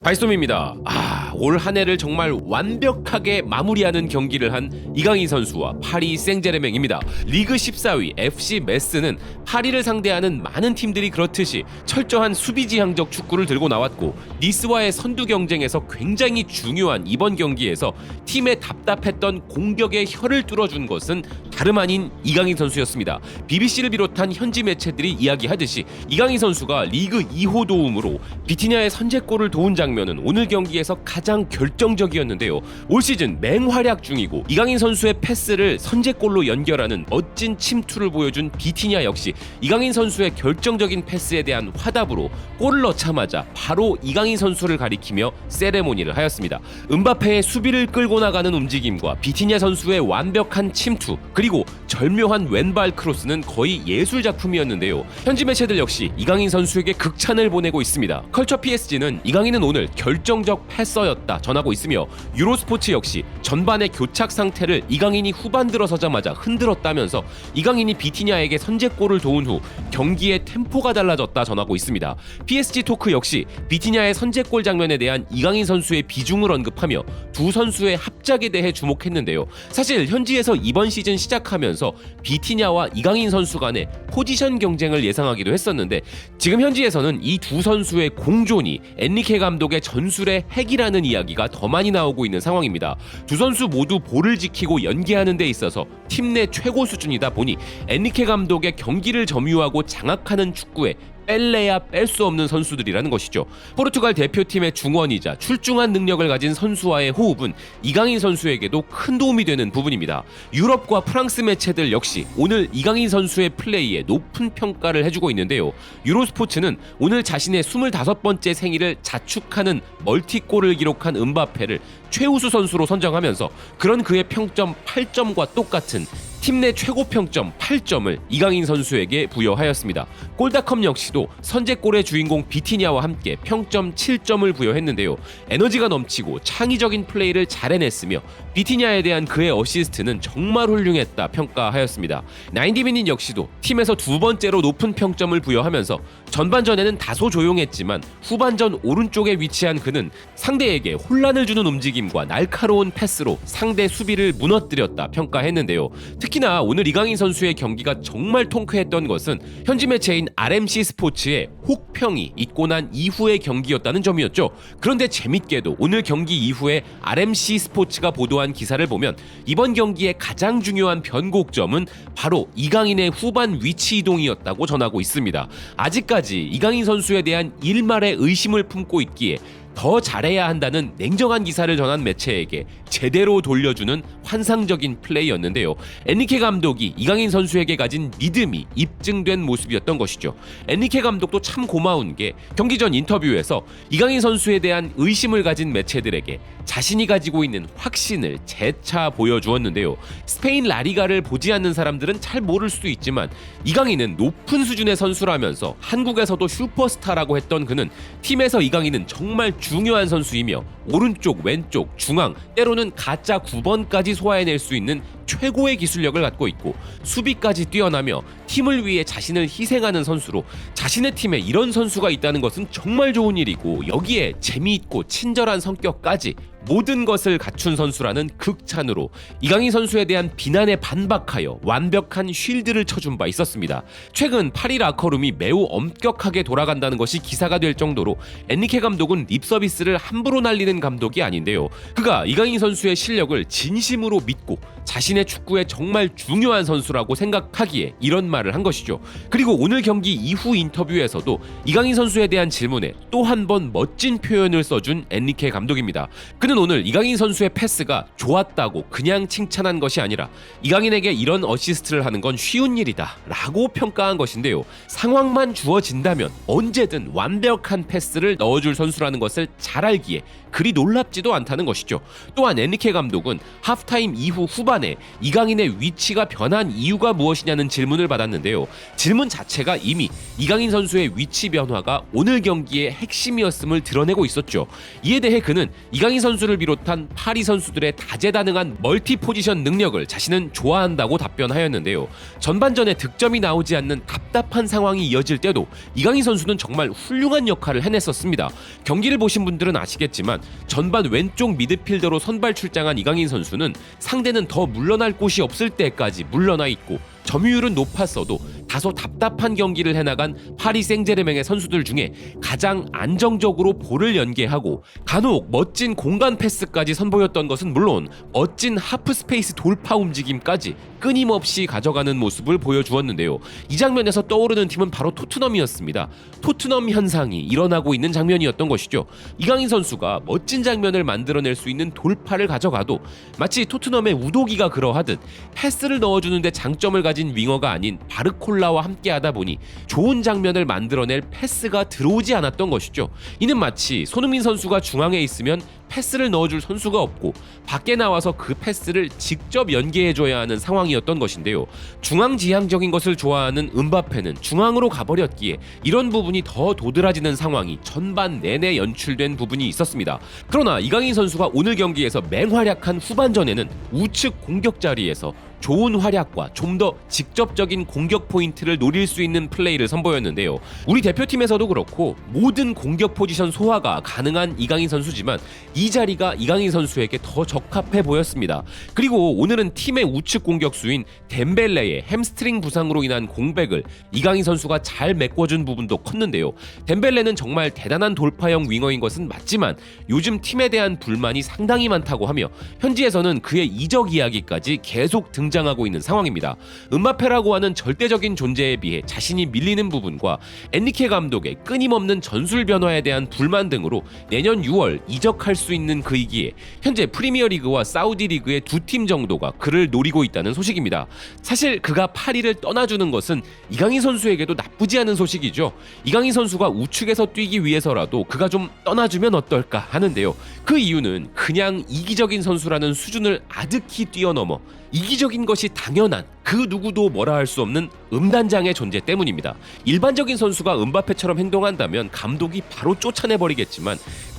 발솜입니다. 올 한 해를 정말 완벽하게 마무리하는 경기를 한 이강인 선수와 파리 생제르맹입니다. 리그 14위 FC 메스는 파리를 상대하는 많은 팀들이 그렇듯이 철저한 수비지향적 축구를 들고 나왔고, 니스와의 선두 경쟁에서 굉장히 중요한 이번 경기에서 팀의 답답했던 공격의 혀를 뚫어준 것은 다름 아닌 이강인 선수였습니다. BBC를 비롯한 현지 매체들이 이야기하듯이 이강인 선수가 리그 2호 도움으로 비티냐의 선제골을 도운 장면은 오늘 경기에서 가장 결정적이었는데요. 올 시즌 맹활약 중이고 이강인 선수의 패스를 선제골로 연결하는 멋진 침투를 보여준 비티냐 역시 이강인 선수의 결정적인 패스에 대한 화답으로 골을 넣자마자 바로 이강인 선수를 가리키며 세레모니를 하였습니다. 음바페의 수비를 끌고 나가는 움직임과 비티냐 선수의 완벽한 침투, 그리고 절묘한 왼발 크로스는 거의 예술 작품이었는데요. 현지 매체들 역시 이강인 선수에게 극찬을 보내고 있습니다. 컬처 PSG는 이강인은 오늘 결정적 패서였다 전하고 있으며, 유로스포츠 역시 전반의 교착 상태를 이강인이 후반 들어서자마자 흔들었다면서 이강인이 비티냐에게 선제골을 도운 후 경기의 템포가 달라졌다 전하고 있습니다. PSG 토크 역시 비티냐의 선제골 장면에 대한 이강인 선수의 비중을 언급하며 두 선수의 합작에 대해 주목했는데요. 사실 현지에서 이번 시즌 시작하면서 비티냐와 이강인 선수 간의 포지션 경쟁을 예상하기도 했었는데, 지금 현지에서는 이 두 선수의 공존이 엔리케 감독의 전술의 핵이라는 이야기가 더 많이 나오고 있는 상황입니다. 두 선수 모두 볼을 지키고 연계하는 데 있어서 팀 내 최고 수준이다 보니 엔리케 감독의 경기를 점유하고 장악하는 축구에 뺄래야 뺄 수 없는 선수들이라는 것이죠. 포르투갈 대표팀의 중원이자 출중한 능력을 가진 선수와의 호흡은 이강인 선수에게도 큰 도움이 되는 부분입니다. 유럽과 프랑스 매체들 역시 오늘 이강인 선수의 플레이에 높은 평가를 해주고 있는데요. 유로스포츠는 오늘 자신의 25번째 생일을 자축하는 멀티골을 기록한 음바페를 최우수 선수로 선정하면서 그런 그의 평점 8점과 똑같은 팀 내 최고 평점 8점을 이강인 선수에게 부여하였습니다. 골닷컴 역시도 선제골의 주인공 비티냐와 함께 평점 7점을 부여했는데요. 에너지가 넘치고 창의적인 플레이를 잘 해냈으며 비티냐에 대한 그의 어시스트는 정말 훌륭했다 평가하였습니다. 나인디미닛 역시도 팀에서 두 번째로 높은 평점을 부여하면서 전반전에는 다소 조용했지만 후반전 오른쪽에 위치한 그는 상대에게 혼란을 주는 움직임과 날카로운 패스로 상대 수비를 무너뜨렸다 평가했는데요. 특히나 오늘 이강인 선수의 경기가 정말 통쾌했던 것은 현지 매체인 RMC 스포츠의 혹평이 있고 난 이후의 경기였다는 점이었죠. 그런데 재밌게도 오늘 경기 이후에 RMC 스포츠가 보도한 기사를 보면 이번 경기의 가장 중요한 변곡점은 바로 이강인의 후반 위치 이동이었다고 전하고 있습니다. 아직까지 이강인 선수에 대한 일말의 의심을 품고 있기에 더 잘해야 한다는 냉정한 기사를 전한 매체에게 제대로 돌려주는 환상적인 플레이였는데요. 엔리케 감독이 이강인 선수에게 가진 믿음이 입증된 모습이었던 것이죠. 엔리케 감독도 참 고마운 게 경기 전 인터뷰에서 이강인 선수에 대한 의심을 가진 매체들에게 자신이 가지고 있는 확신을 재차 보여주었는데요. 스페인 라리가를 보지 않는 사람들은 잘 모를 수도 있지만 이강인은 높은 수준의 선수라면서 한국에서도 슈퍼스타라고 했던 그는 팀에서 이강인은 정말 중요한 선수이며 오른쪽, 왼쪽, 중앙, 때로는 가짜 9번까지 소화해낼 수 있는 최고의 기술력을 갖고 있고 수비까지 뛰어나며 팀을 위해 자신을 희생하는 선수로, 자신의 팀에 이런 선수가 있다는 것은 정말 좋은 일이고 여기에 재미있고 친절한 성격까지 모든 것을 갖춘 선수라는 극찬으로 이강인 선수에 대한 비난에 반박하여 완벽한 쉴드를 쳐준 바 있었습니다. 최근 파리 라커룸이 매우 엄격하게 돌아간다는 것이 기사가 될 정도로 엔리케 감독은 립서비스를 함부로 날리는 감독이 아닌데요. 그가 이강인 선수의 실력을 진심으로 믿고 자신의 축구에 정말 중요한 선수라고 생각하기에 이런 말을 한 것이죠. 그리고 오늘 경기 이후 인터뷰에서도 이강인 선수에 대한 질문에 또 한 번 멋진 표현을 써준 엔리케 감독입니다. 그는 오늘 이강인 선수의 패스가 좋았다고 그냥 칭찬한 것이 아니라 이강인에게 이런 어시스트를 하는 건 쉬운 일이다 라고 평가한 것인데요. 상황만 주어진다면 언제든 완벽한 패스를 넣어줄 선수라는 것을 잘 알기에 그리 놀랍지도 않다는 것이죠. 또한 엔리케 감독은 하프타임 이후 후반 후반에 이강인의 위치가 변한 이유가 무엇이냐는 질문을 받았는데요. 질문 자체가 이미 이강인 선수의 위치 변화가 오늘 경기의 핵심이었음을 드러내고 있었죠. 이에 대해 그는 이강인 선수를 비롯한 파리 선수들의 다재다능한 멀티 포지션 능력을 자신은 좋아한다고 답변하였는데요. 전반전에 득점이 나오지 않는 답답한 상황이 이어질 때도 이강인 선수는 정말 훌륭한 역할을 해냈었습니다. 경기를 보신 분들은 아시겠지만 전반 왼쪽 미드필더로 선발 출장한 이강인 선수는 상대는 더 물러날 곳이 없을 때까지 물러나 있고 점유율은 높았어도 다소 답답한 경기를 해나간 파리 생제르맹의 선수들 중에 가장 안정적으로 볼을 연계하고 간혹 멋진 공간 패스까지 선보였던 것은 물론 멋진 하프 스페이스 돌파 움직임까지 끊임없이 가져가는 모습을 보여주었는데요. 이 장면에서 떠오르는 팀은 바로 토트넘이었습니다. 토트넘 현상이 일어나고 있는 장면이었던 것이죠. 이강인 선수가 멋진 장면을 만들어낼 수 있는 돌파를 가져가도 마치 토트넘의 우도기가 그러하듯 패스를 넣어주는데 장점을 가진 윙어가 아닌 바르콜라와 함께하다 보니 좋은 장면을 만들어낼 패스가 들어오지 않았던 것이죠. 이는 마치 손흥민 선수가 중앙에 있으면 패스를 넣어줄 선수가 없고 밖에 나와서 그 패스를 직접 연계해줘야 하는 상황이었던 것인데요. 중앙지향적인 것을 좋아하는 음바페는 중앙으로 가버렸기에 이런 부분이 더 도드라지는 상황이 전반 내내 연출된 부분이 있었습니다. 그러나 이강인 선수가 오늘 경기에서 맹활약한 후반전에는 우측 공격 자리에서 좋은 활약과 좀 더 직접적인 공격 포인트를 노릴 수 있는 플레이를 선보였는데요. 우리 대표팀에서도 그렇고 모든 공격 포지션 소화가 가능한 이강인 선수지만 이 자리가 이강인 선수에게 더 적합해 보였습니다. 그리고 오늘은 팀의 우측 공격수인 덴벨레의 햄스트링 부상으로 인한 공백을 이강인 선수가 잘 메꿔준 부분도 컸는데요. 덴벨레는 정말 대단한 돌파형 윙어인 것은 맞지만 요즘 팀에 대한 불만이 상당히 많다고 하며 현지에서는 그의 이적 이야기까지 계속 등장하고 있는 상황입니다. 음바페라고 하는 절대적인 존재에 비해 자신이 밀리는 부분과 엔리케 감독의 끊임없는 전술 변화에 대한 불만 등으로 내년 6월 이적할 수 있는 그이기에 현재 프리미어리그와 사우디리그의 두 팀 정도가 그를 노리고 있다는 소식입니다. 사실 그가 파리를 떠나주는 것은 이강인 선수에게도 나쁘지 않은 소식이죠. 이강인 선수가 우측에서 뛰기 위해서라도 그가 좀 떠나주면 어떨까 하는데요. 그 이유는 그냥 이기적인 선수라는 수준을 아득히 뛰어넘어 이기적인 것이 당연한 그 누구도 뭐라 할 수 없는 음단장의 존재 때문입니다. 일반적인 선수가 음바페처럼 행동한다면 감독이 바로 쫓아내버리겠지만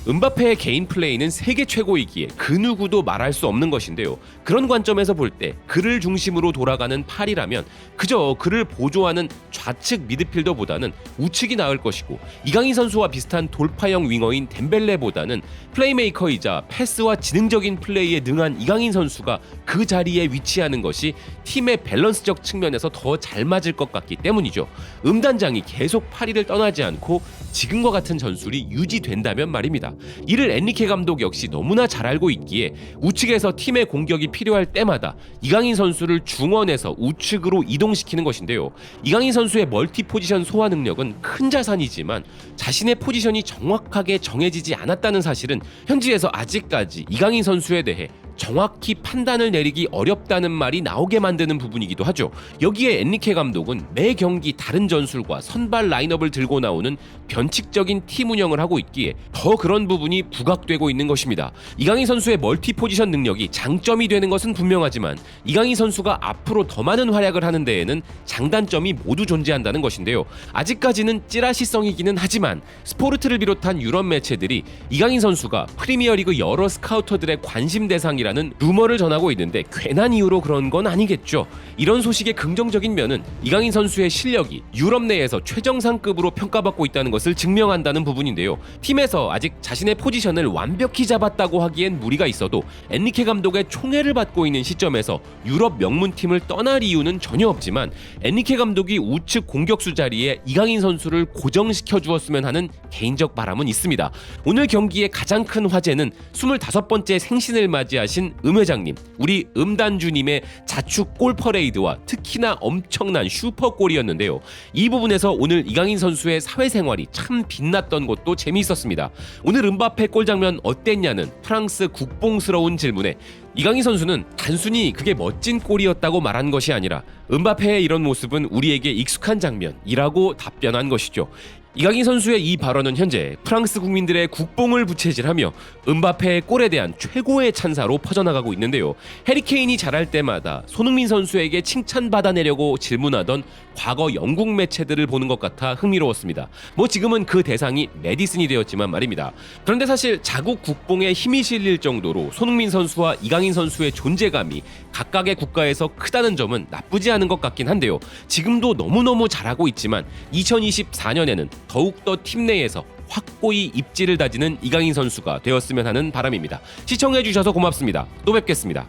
음바페의 개인 플레이는 세계 최고이기에 그 누구도 말할 수 없는 것인데요. 그런 관점에서 볼 때 그를 중심으로 돌아가는 파리라면 그저 그를 보조하는 좌측 미드필더보다는 우측이 나을 것이고 이강인 선수와 비슷한 돌파형 윙어인 덴벨레보다는 플레이메이커이자 패스와 지능적인 플레이에 능한 이강인 선수가 그 자리에 위치하는 것이 팀의 밸런스적 측면에서 더 잘 맞을 것 같기 때문이죠. 음단장이 계속 파리를 떠나지 않고 지금과 같은 전술이 유지된다면 말입니다. 이를 엔리케 감독 역시 너무나 잘 알고 있기에 우측에서 팀의 공격이 필요할 때마다 이강인 선수를 중원에서 우측으로 이동시키는 것인데요. 이강인 선수의 멀티 포지션 소화 능력은 큰 자산이지만 자신의 포지션이 정확하게 정해지지 않았다는 사실은 현지에서 아직까지 이강인 선수에 대해 정확히 판단을 내리기 어렵다는 말이 나오게 만드는 부분이기도 하죠. 여기에 엔리케 감독은 매 경기 다른 전술과 선발 라인업을 들고 나오는 변칙적인 팀 운영을 하고 있기에 더 그런 부분이 부각되고 있는 것입니다. 이강인 선수의 멀티 포지션 능력이 장점이 되는 것은 분명하지만 이강인 선수가 앞으로 더 많은 활약을 하는 데에는 장단점이 모두 존재한다는 것인데요. 아직까지는 찌라시성이기는 하지만 스포르트를 비롯한 유럽 매체들이 이강인 선수가 프리미어리그 여러 스카우터들의 관심 대상이라는 루머를 전하고 있는데 괜한 이유로 그런 건 아니겠죠. 이런 소식의 긍정적인 면은 이강인 선수의 실력이 유럽 내에서 최정상급으로 평가받고 있다는 것을 증명한다는 부분인데요. 팀에서 아직 자신의 포지션을 완벽히 잡았다고 하기엔 무리가 있어도 엔리케 감독의 총애를 받고 있는 시점에서 유럽 명문팀을 떠날 이유는 전혀 없지만 엔리케 감독이 우측 공격수 자리에 이강인 선수를 고정시켜 주었으면 하는 개인적 바람은 있습니다. 오늘 경기의 가장 큰 화제는 25번째 생신을 맞이하신 회장님, 우리 음단주님의 자축 골 퍼레이드와 특히나 엄청난 슈퍼골이었는데요. 이 부분에서 오늘 이강인 선수의 사회생활이 참 빛났던 것도 재미있었습니다. 오늘 음바페 골 장면 어땠냐는 프랑스 국뽕스러운 질문에 이강인 선수는 단순히 그게 멋진 골이었다고 말한 것이 아니라 음바페의 이런 모습은 우리에게 익숙한 장면이라고 답변한 것이죠. 이강인 선수의 이 발언은 현재 프랑스 국민들의 국뽕을 부채질하며 음바페의 골에 대한 최고의 찬사로 퍼져나가고 있는데요. 해리케인이 잘할 때마다 손흥민 선수에게 칭찬받아내려고 질문하던 과거 영국 매체들을 보는 것 같아 흥미로웠습니다. 뭐 지금은 그 대상이 메디슨이 되었지만 말입니다. 그런데 사실 자국 국뽕에 힘이 실릴 정도로 손흥민 선수와 이강인 선수의 존재감이 각각의 국가에서 크다는 점은 나쁘지 않은 것 같긴 한데요. 지금도 너무너무 잘하고 있지만 2024년에는 더욱더 팀 내에서 확고히 입지를 다지는 이강인 선수가 되었으면 하는 바람입니다. 시청해주셔서 고맙습니다. 또 뵙겠습니다.